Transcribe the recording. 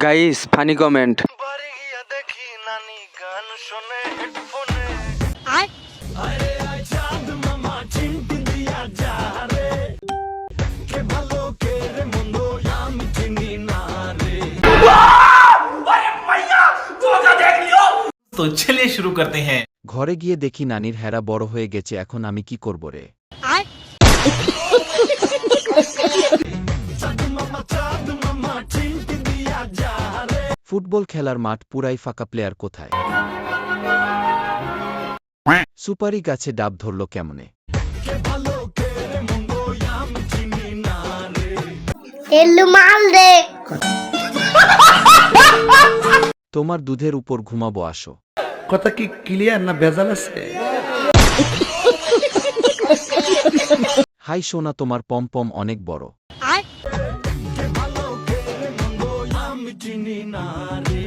Guys funny comment. বাড়ি গিয়া দেখি নানি গান শুনে হেডফোনে। আরে আয় চাঁদ মামা চিমটি দিয়া যা রে, কে ভালো কে রে মন্দ আমি চিনি না রে। तो चलिए शुरू करते हैं। ঘরে গিয়ে দেখি নানির হেরা বড় হয়ে গেছে, এখন আমি কি করব রে? চাঁদ মামা চিমটি দিয়া যা রে। ফুটবল খেলার মাঠ পুরাই ফাঁকা, প্লেয়ার কোথায়? সুপারি গাছে ডাব ধরল কেমনে? কে ভালো কে রে মন্দ আমি চিনি না রে। এলু মাল দে। তোমার দুধের উপর ঘুমাবো, আসো। কথা কি ক্লিয়ার না ভেজাল আছে? হাই সোনা, তোমার পম অনেক বড়। কে ভালো কে রে মন্দ আমি চিনি না রে।